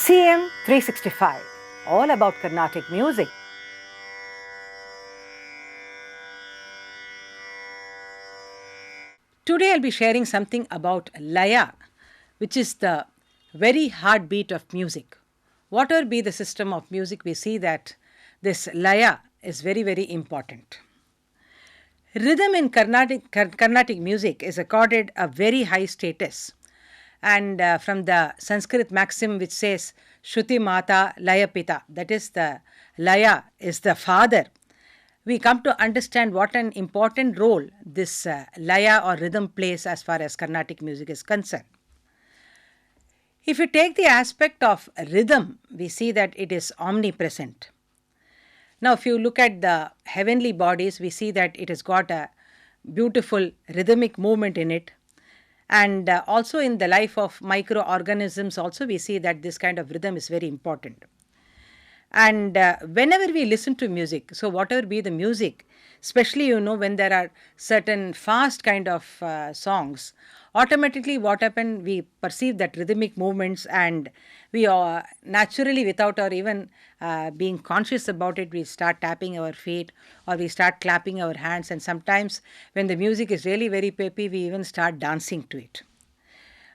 CM 365, all about Carnatic music. Today I'll be sharing something about Laya, which is the very heartbeat of music. Whatever be the system of music, we see that this Laya is very, very important. Rhythm in Carnatic music is accorded a very high status. And from the Sanskrit maxim which says Shruti Mata Laya Pita, that is, the Laya is the father, we come to understand what an important role this Laya or rhythm plays as far as Carnatic music is concerned. If you take the aspect of rhythm, we see that it is omnipresent. Now, if you look at the heavenly bodies, we see that it has got a beautiful rhythmic movement in it. And also in the life of microorganisms also we see that this kind of rhythm is very important. And whenever we listen to music, so whatever be the music, especially when there are certain fast kind of songs, automatically what happens, we perceive that rhythmic movements, and we are naturally, without our even being conscious about it, we start tapping our feet or we start clapping our hands, and sometimes when the music is really very peppy, we even start dancing to it.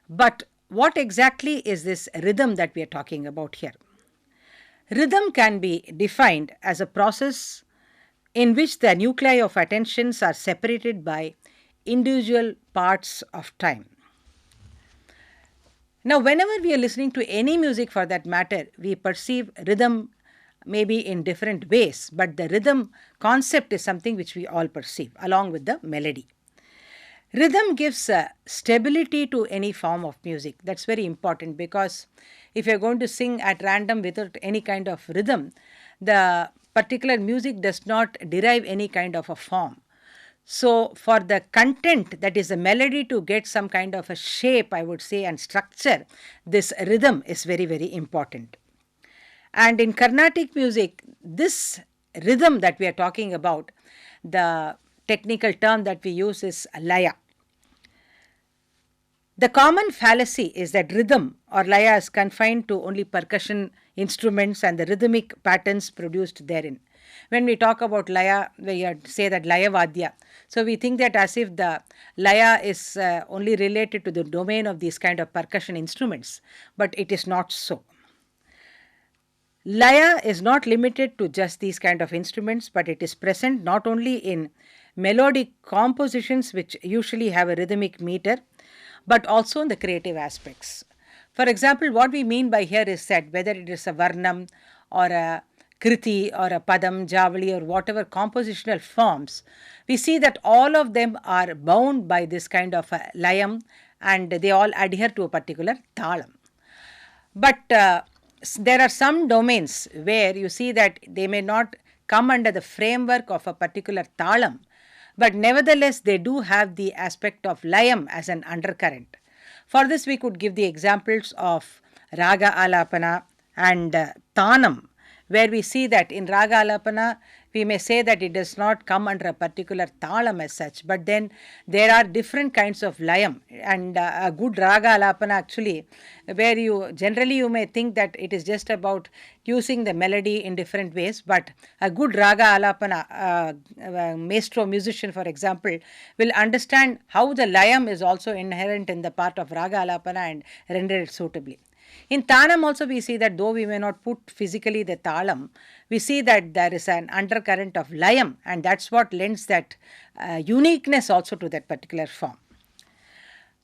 But what exactly is this rhythm that we are talking about here? Rhythm can be defined as a process in which the nuclei of attentions are separated by individual parts of time. Now, whenever we are listening to any music for that matter, we perceive rhythm maybe in different ways, but the rhythm concept is something which we all perceive along with the melody. Rhythm gives stability to any form of music. That's very important, because if you're going to sing at random without any kind of rhythm, the particular music does not derive any kind of a form. So for the content, that is the melody, to get some kind of a shape, I would say, and structure, this rhythm is very, very important. And in Carnatic music, this rhythm that we are talking about, the technical term that we use is Laya. The common fallacy is that rhythm or Laya is confined to only percussion instruments and the rhythmic patterns produced therein. When we talk about Laya, we say that Laya Vadya. So we think that as if the Laya is only related to the domain of these kind of percussion instruments, but it is not so. Laya is not limited to just these kind of instruments, but it is present not only in melodic compositions which usually have a rhythmic meter, but also in the creative aspects. For example, what we mean by here is that whether it is a varnam or a kriti or a padam, javali, or whatever compositional forms, we see that all of them are bound by this kind of a layam, and they all adhere to a particular talam. But there are some domains where you see that they may not come under the framework of a particular talam, but nevertheless they do have the aspect of layam as an undercurrent. For this we could give the examples of raga alapana and tanam, where we see that in raga alapana we may say that it does not come under a particular talam as such, but then there are different kinds of layam, and a good raga alapana actually, where you may think that it is just about using the melody in different ways, but a good raga alapana, maestro musician for example, will understand how the layam is also inherent in the part of raga alapana and render it suitably. In Tanam also we see that though we may not put physically the talam, we see that there is an undercurrent of layam, and that's what lends that uniqueness also to that particular form.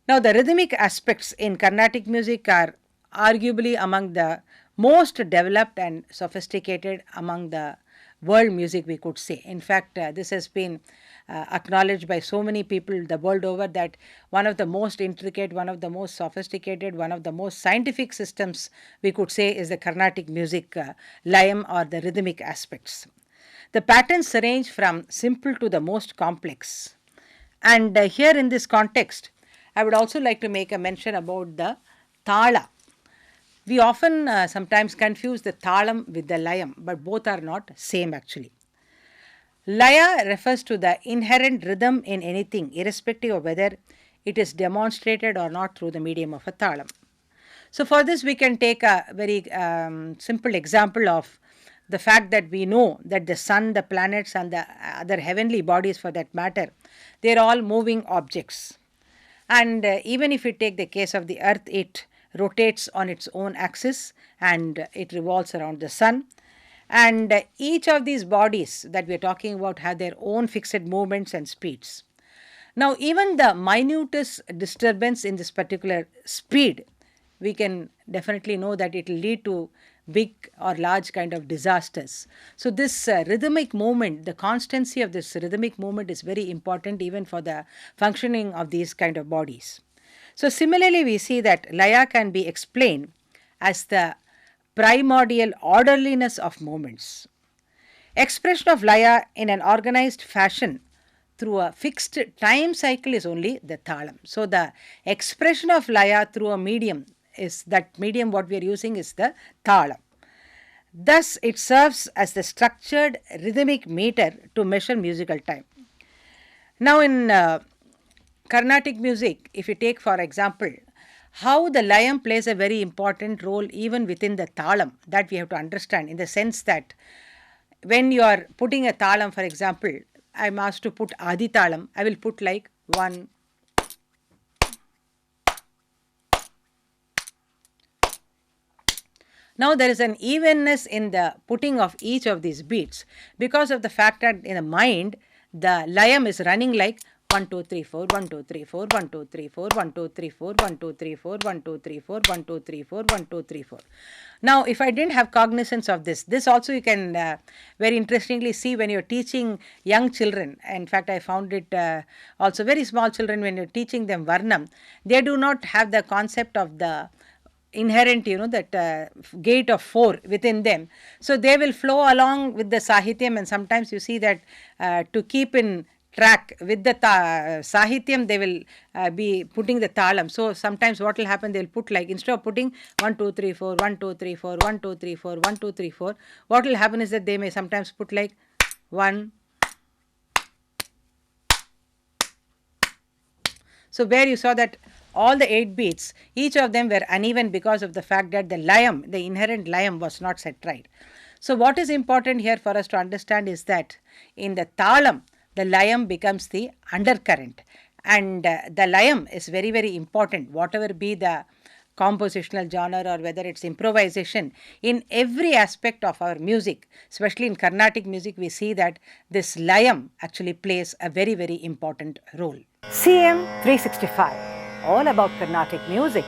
Now, the rhythmic aspects in Carnatic music are arguably among the most developed and sophisticated among the world music, we could say. In fact, this has been acknowledged by so many people the world over that one of the most intricate, one of the most sophisticated, one of the most scientific systems, we could say, is the Carnatic music layam or the rhythmic aspects. The patterns range from simple to the most complex. And here in this context, I would also like to make a mention about the Tala. We often sometimes confuse the talam with the layam, but both are not same actually. Laya refers to the inherent rhythm in anything, irrespective of whether it is demonstrated or not through the medium of a talam. So for this we can take a very simple example of the fact that we know that the sun, the planets and the other heavenly bodies for that matter, they are all moving objects. And even if we take the case of the earth, it rotates on its own axis and it revolves around the sun. And each of these bodies that we are talking about have their own fixed movements and speeds. Now, even the minutest disturbance in this particular speed, we can definitely know that it will lead to big or large kind of disasters. So this rhythmic movement, the constancy of this rhythmic movement is very important even for the functioning of these kind of bodies. So similarly, we see that Laya can be explained as the primordial orderliness of movements. Expression of Laya in an organized fashion through a fixed time cycle is only the Talam. So the expression of Laya through a medium is that medium what we are using is the Tala. Thus it serves as the structured rhythmic meter to measure musical time. Now in Carnatic music, if you take for example how the Layam plays a very important role even within the Talam, that we have to understand, in the sense that when you are putting a Talam, for example, I am asked to put Adi Talam, I will put like 1. Now there is an evenness in the putting of each of these beats because of the fact that in the mind the Layam is running like 1 2 3 4 1 2 3 4 1 2 3 4 1 2 3 4 1 2 3 4 1 2 3 4 1 2 3 4 1 2 3 4. Now if I didn't have cognizance of this also you can very interestingly see when you're teaching young children. In fact, I found it also very small children, when you're teaching them Varnam, they do not have the concept of the inherent, that gate of 4 within them. So they will flow along with the Sahityam, and sometimes you see that to keep in track with the Sahityam, they will be putting the Talam. So sometimes what will happen, they will put like, instead of putting 1 2 3 4 1 2 3 4 1 2 3 4 1 2 3 4, what will happen is that they may sometimes put like 1. So where you saw that all the 8 beats, each of them were uneven because of the fact that the Layam, the inherent Layam was not set right. So what is important here for us to understand is that in the Talam, the Layam becomes the undercurrent, and the Layam is very, very important, whatever be the compositional genre or whether it's improvisation. In every aspect of our music, especially in Carnatic music, we see that this Layam actually plays a very, very important role. CM 365, all about Carnatic music.